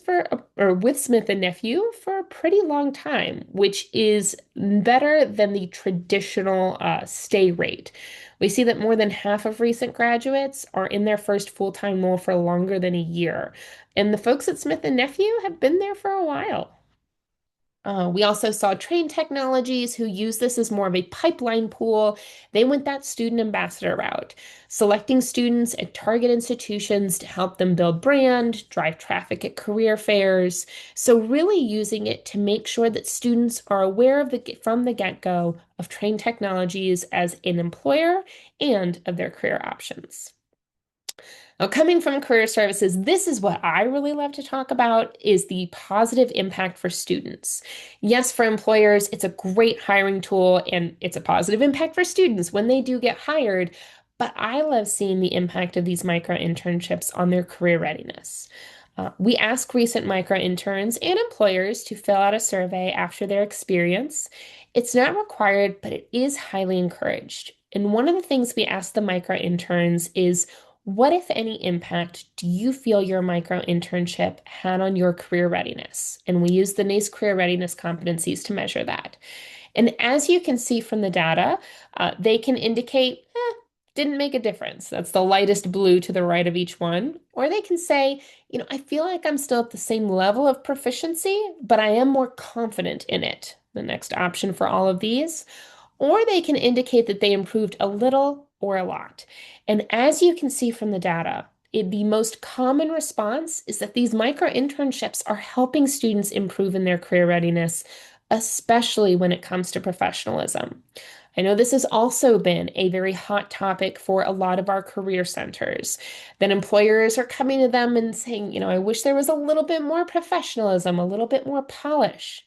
or with Smith and Nephew for a pretty long time, which is better than the traditional stay rate. We see that more than half of recent graduates are in their first full-time role for longer than a year. And the folks at Smith and Nephew have been there for a while. We also saw Train Technologies who use this as more of a pipeline pool. They went that student ambassador route, selecting students at target institutions to help them build brand, drive traffic at career fairs. So really using it to make sure that students are aware of from the get-go of Train Technologies as an employer and of their career options. Now, coming from career services, this is what I really love to talk about is the positive impact for students. Yes, for employers, it's a great hiring tool and it's a positive impact for students when they do get hired. But I love seeing the impact of these micro internships on their career readiness. We ask recent micro interns and employers to fill out a survey after their experience. It's not required, but it is highly encouraged. And one of the things we ask the micro interns is, what, if any, impact do you feel your micro internship had on your career readiness? And we use the NACE career readiness competencies to measure that. And as you can see from the data, they can indicate, didn't make a difference. That's the lightest blue to the right of each one. Or they can say, I feel like I'm still at the same level of proficiency, but I am more confident in it. The next option for all of these. Or they can indicate that they improved a little or a lot. And as you can see from the data, the most common response is that these micro internships are helping students improve in their career readiness, especially when it comes to professionalism. I know this has also been a very hot topic for a lot of our career centers, that employers are coming to them and saying, I wish there was a little bit more professionalism, a little bit more polish.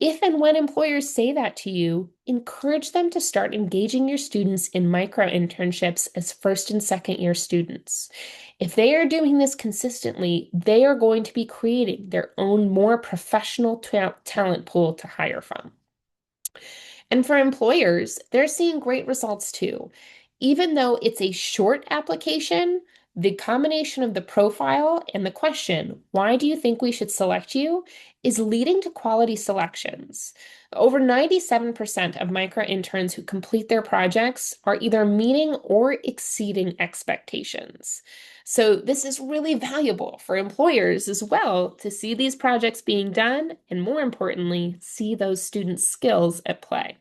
If and when employers say that to you, encourage them to start engaging your students in micro internships as first and second year students. If they are doing this consistently, they are going to be creating their own more professional talent pool to hire from. And for employers, they're seeing great results too. Even though it's a short application, the combination of the profile and the question, why do you think we should select you, is leading to quality selections. Over 97% of micro interns who complete their projects are either meeting or exceeding expectations. So this is really valuable for employers as well to see these projects being done and, more importantly, see those students' skills at play.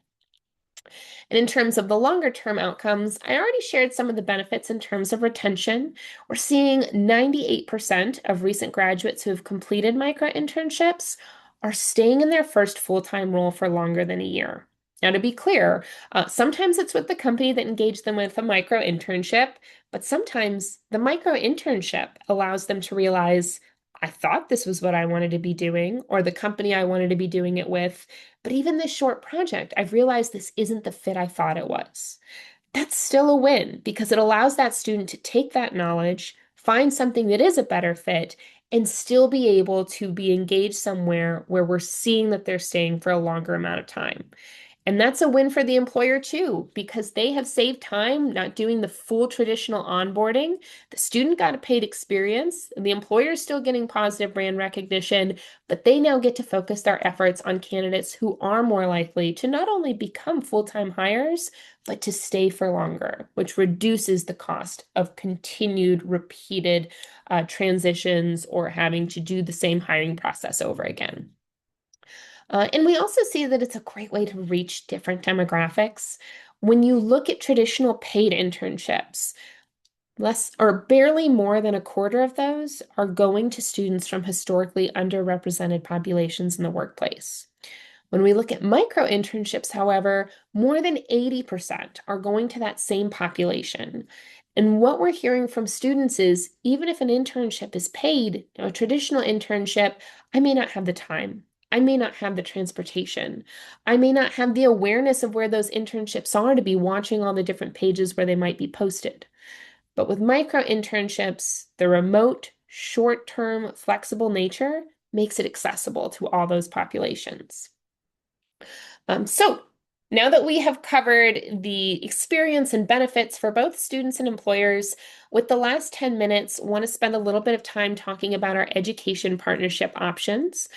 And in terms of the longer term outcomes, I already shared some of the benefits in terms of retention. We're seeing 98% of recent graduates who have completed micro internships are staying in their first full-time role for longer than a year. Now, to be clear, sometimes it's with the company that engaged them with a micro internship, but sometimes the micro internship allows them to realize, I thought this was what I wanted to be doing, or the company I wanted to be doing it with. But even this short project, I've realized this isn't the fit I thought it was. That's still a win because it allows that student to take that knowledge, find something that is a better fit, and still be able to be engaged somewhere where we're seeing that they're staying for a longer amount of time. And that's a win for the employer too, because they have saved time not doing the full traditional onboarding. The student got a paid experience, and the employer is still getting positive brand recognition, but they now get to focus their efforts on candidates who are more likely to not only become full-time hires, but to stay for longer, which reduces the cost of continued repeated transitions or having to do the same hiring process over again. And we also see that it's a great way to reach different demographics. When you look at traditional paid internships, less or barely more than a quarter of those are going to students from historically underrepresented populations in the workplace. When we look at micro internships, however, more than 80% are going to that same population. And what we're hearing from students is, even if an internship is paid, a traditional internship, I may not have the time. I may not have the transportation. I may not have the awareness of where those internships are to be watching all the different pages where they might be posted. But with micro internships, the remote, short-term, flexible nature makes it accessible to all those populations. So now that we have covered the experience and benefits for both students and employers, with the last 10 minutes, I want to spend a little bit of time talking about our education partnership options.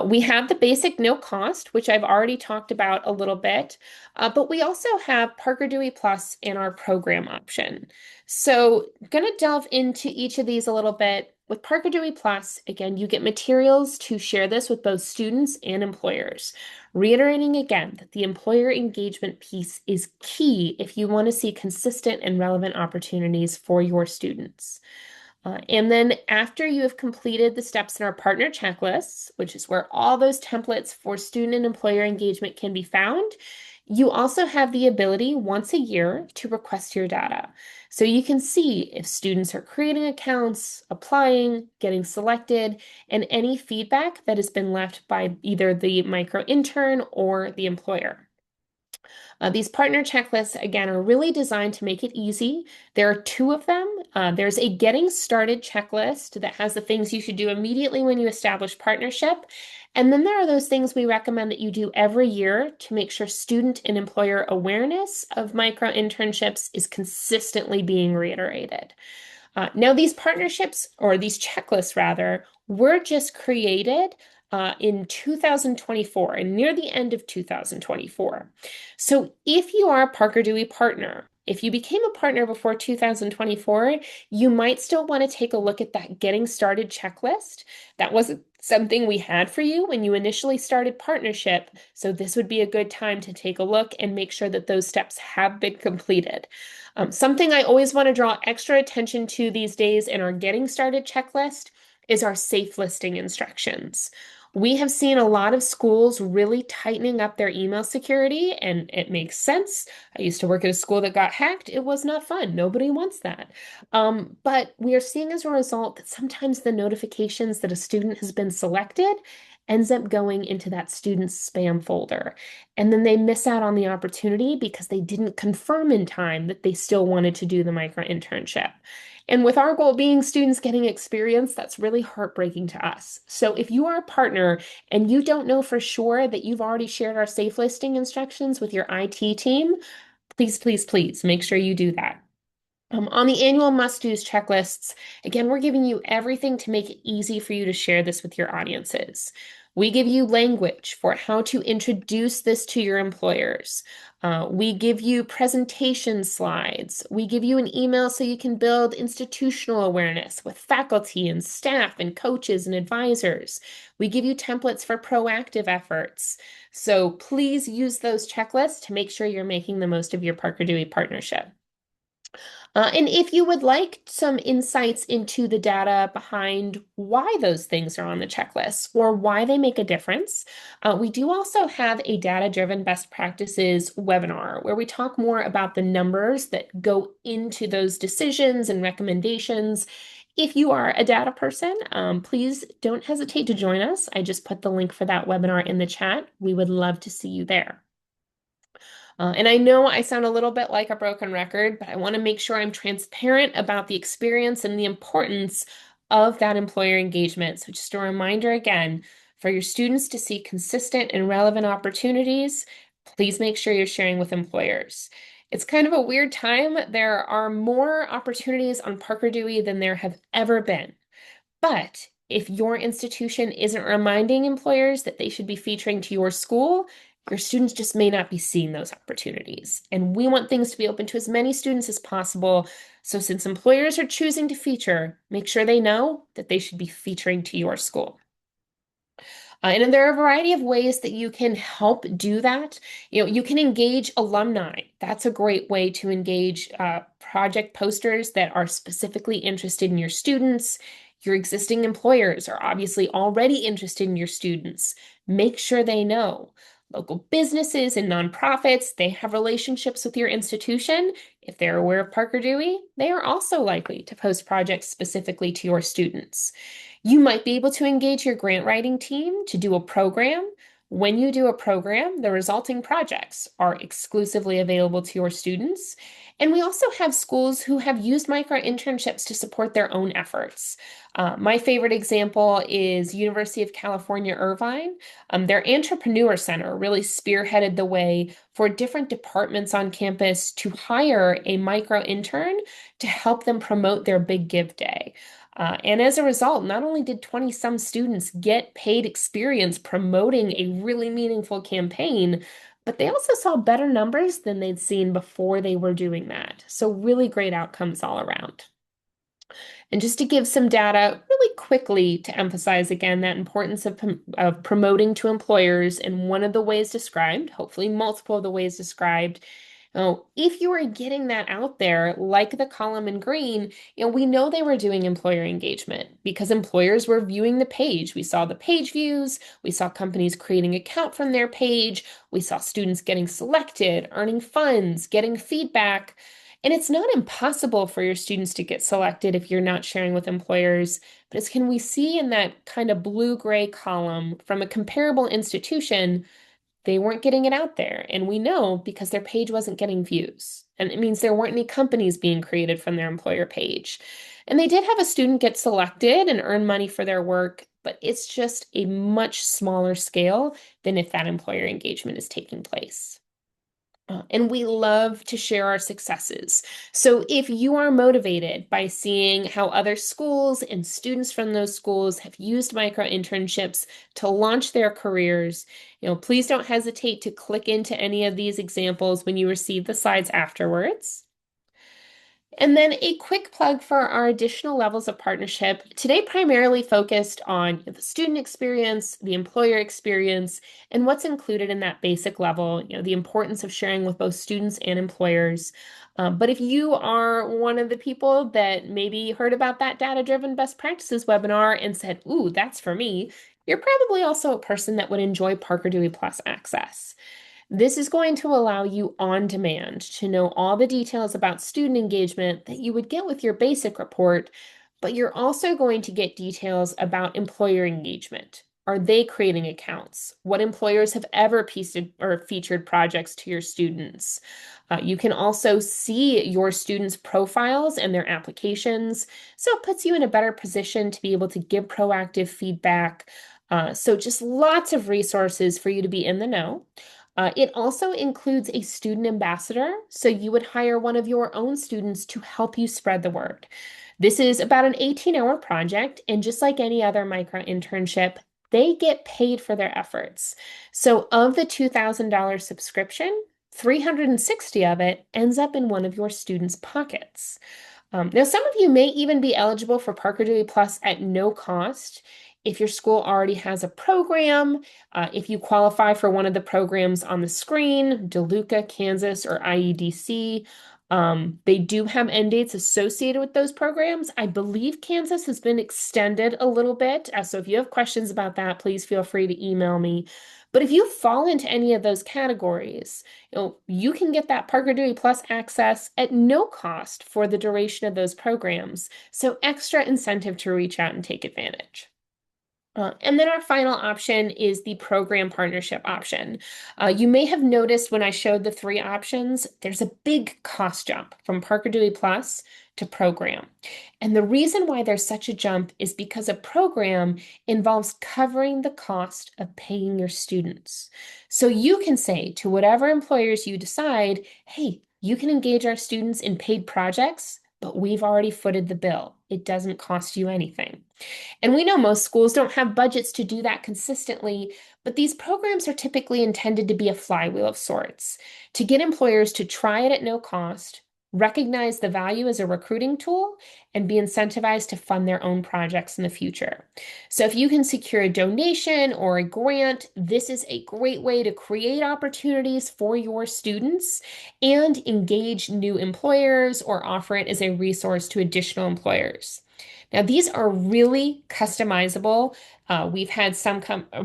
We have the basic no cost, which I've already talked about a little bit, but we also have Parker Dewey Plus in our program option. So I'm going to delve into each of these a little bit. With Parker Dewey Plus, again, you get materials to share this with both students and employers. Reiterating again that the employer engagement piece is key if you want to see consistent and relevant opportunities for your students. And then after you have completed the steps in our partner checklists, which is where all those templates for student and employer engagement can be found, you also have the ability once a year to request your data. So you can see if students are creating accounts, applying, getting selected, and any feedback that has been left by either the micro intern or the employer. These partner checklists, again, are really designed to make it easy. There are two of them. There's a getting started checklist that has the things you should do immediately when you establish partnership. And then there are those things we recommend that you do every year to make sure student and employer awareness of micro internships is consistently being reiterated. Now, these partnerships, or these checklists rather, were just created in 2024 and near the end of 2024. So if you are a Parker Dewey partner, if you became a partner before 2024, you might still want to take a look at that getting started checklist. That wasn't something we had for you when you initially started partnership. So this would be a good time to take a look and make sure that those steps have been completed. Something I always want to draw extra attention to these days in our getting started checklist is our safe listing instructions. We have seen a lot of schools really tightening up their email security, and it makes sense. I used to work at a school that got hacked. It was not fun. Nobody wants that. But we are seeing as a result that sometimes the notifications that a student has been selected ends up going into that student's spam folder. And then they miss out on the opportunity because they didn't confirm in time that they still wanted to do the micro internship. And with our goal being students getting experience, that's really heartbreaking to us. So if you are a partner and you don't know for sure that you've already shared our safe listing instructions with your IT team, please, please, please make sure you do that. On the annual must-dos checklists, again, we're giving you everything to make it easy for you to share this with your audiences. We give you language for how to introduce this to your employers. We give you presentation slides. We give you an email so you can build institutional awareness with faculty and staff and coaches and advisors. We give you templates for proactive efforts. So please use those checklists to make sure you're making the most of your Parker Dewey partnership. And if you would like some insights into the data behind why those things are on the checklist or why they make a difference, we do also have a data-driven best practices webinar where we talk more about the numbers that go into those decisions and recommendations. If you are a data person, please don't hesitate to join us. I just put the link for that webinar in the chat. We would love to see you there. And I know I sound a little bit like a broken record, but I want to make sure I'm transparent about the experience and the importance of that employer engagement. So just a reminder again, for your students to see consistent and relevant opportunities, please make sure you're sharing with employers. It's kind of a weird time. There are more opportunities on Parker Dewey than there have ever been. But if your institution isn't reminding employers that they should be featuring to your school, your students just may not be seeing those opportunities. And we want things to be open to as many students as possible. So since employers are choosing to feature, make sure they know that they should be featuring to your school. And there are a variety of ways that you can help do that. You can engage alumni. That's a great way to engage project posters that are specifically interested in your students. Your existing employers are obviously already interested in your students. Make sure they know. Local businesses and nonprofits, they have relationships with your institution. If they're aware of Parker Dewey, they are also likely to post projects specifically to your students. You might be able to engage your grant writing team to do a program. When you do a program, the resulting projects are exclusively available to your students. And we also have schools who have used micro-internships to support their own efforts. My favorite example is University of California, Irvine. Their Entrepreneur Center really spearheaded the way for different departments on campus to hire a micro intern to help them promote their Big Give Day. And as a result, not only did 20 some students get paid experience promoting a really meaningful campaign, but they also saw better numbers than they'd seen before they were doing that. So, really great outcomes all around. And just to give some data really quickly to emphasize again that importance of promoting to employers in one of the ways described, hopefully multiple of the ways described. If you are getting that out there, like the column in green, we know they were doing employer engagement because employers were viewing the page. We saw the page views, we saw companies creating account from their page, we saw students getting selected, earning funds, getting feedback. And it's not impossible for your students to get selected if you're not sharing with employers, but as can we see in that kind of blue-gray column from a comparable institution, they weren't getting it out there. And we know because their page wasn't getting views. And it means there weren't any companies being created from their employer page. And they did have a student get selected and earn money for their work, but it's just a much smaller scale than if that employer engagement is taking place. And we love to share our successes. So if you are motivated by seeing how other schools and students from those schools have used micro-internships to launch their careers, please don't hesitate to click into any of these examples when you receive the slides afterwards. And then a quick plug for our additional levels of partnership, today primarily focused on the student experience, the employer experience, and what's included in that basic level, the importance of sharing with both students and employers. But if you are one of the people that maybe heard about that data-driven best practices webinar and said, ooh, that's for me, you're probably also a person that would enjoy Parker Dewey Plus access. This is going to allow you on demand to know all the details about student engagement that you would get with your basic report, but you're also going to get details about employer engagement. Are they creating accounts? What employers have ever featured projects to your students? You can also see your students' profiles and their applications, so it puts you in a better position to be able to give proactive feedback. So just lots of resources for you to be in the know. It also includes a student ambassador, so you would hire one of your own students to help you spread the word. This is about an 18-hour project, and just like any other micro-internship, they get paid for their efforts. So of the $2,000 subscription, 360 of it ends up in one of your students' pockets. Now, some of you may even be eligible for Parker Dewey Plus at no cost if your school already has a program, if you qualify for one of the programs on the screen, DeLuca, Kansas, or IEDC. They do have end dates associated with those programs. I believe Kansas has been extended a little bit. So if you have questions about that, please feel free to email me. But if you fall into any of those categories, you can get that Parker Dewey Plus access at no cost for the duration of those programs. So extra incentive to reach out and take advantage. And then our final option is the program partnership option. You may have noticed when I showed the three options, there's a big cost jump from Parker Dewey Plus to program. And the reason why there's such a jump is because a program involves covering the cost of paying your students. So you can say to whatever employers you decide, hey, you can engage our students in paid projects, but we've already footed the bill. It doesn't cost you anything. And we know most schools don't have budgets to do that consistently, but these programs are typically intended to be a flywheel of sorts, to get employers to try it at no cost, recognize the value as a recruiting tool, and be incentivized to fund their own projects in the future. So if you can secure a donation or a grant, this is a great way to create opportunities for your students and engage new employers or offer it as a resource to additional employers. Now, these are really customizable. We've had some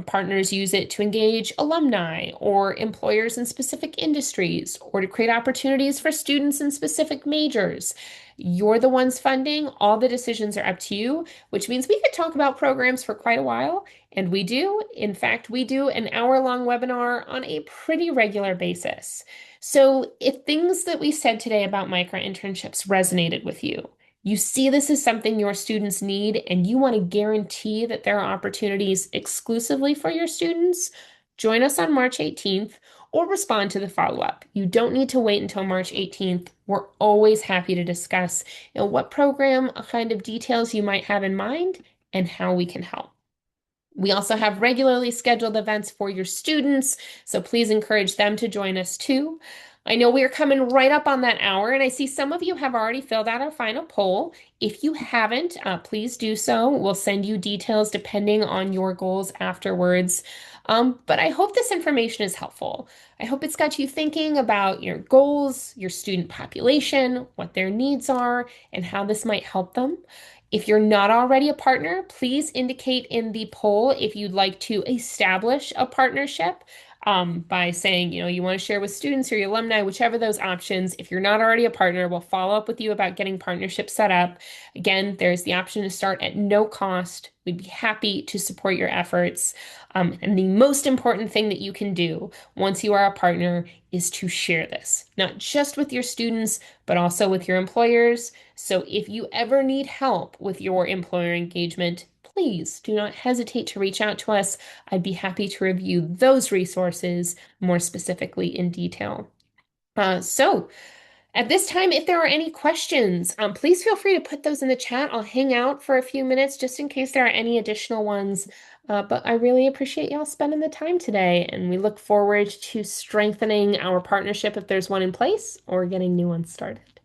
partners use it to engage alumni or employers in specific industries or to create opportunities for students in specific majors. You're the ones funding, all the decisions are up to you, which means we could talk about programs for quite a while. And we do. In fact, we do an hour-long webinar on a pretty regular basis. So if things that we said today about micro-internships resonated with you, you see this as something your students need, and you want to guarantee that there are opportunities exclusively for your students, join us on March 18th or respond to the follow-up. You don't need to wait until March 18th. We're always happy to discuss, what program, kind of details you might have in mind, and how we can help. We also have regularly scheduled events for your students, so please encourage them to join us too. I know we are coming right up on that hour, and I see some of you have already filled out our final poll. If you haven't, please do so. We'll send you details depending on your goals afterwards. But I hope this information is helpful. I hope it's got you thinking about your goals, your student population, what their needs are, and how this might help them. If you're not already a partner, please indicate in the poll if you'd like to establish a partnership by saying, you want to share with students or your alumni, whichever those options. If you're not already a partner, we'll follow up with you about getting partnerships set up. Again, there's the option to start at no cost. We'd be happy to support your efforts. And the most important thing that you can do once you are a partner is to share this, not just with your students, but also with your employers. So if you ever need help with your employer engagement, please do not hesitate to reach out to us. I'd be happy to review those resources more specifically in detail. So at this time, if there are any questions, please feel free to put those in the chat. I'll hang out for a few minutes just in case there are any additional ones. But I really appreciate y'all spending the time today, and we look forward to strengthening our partnership if there's one in place or getting new ones started.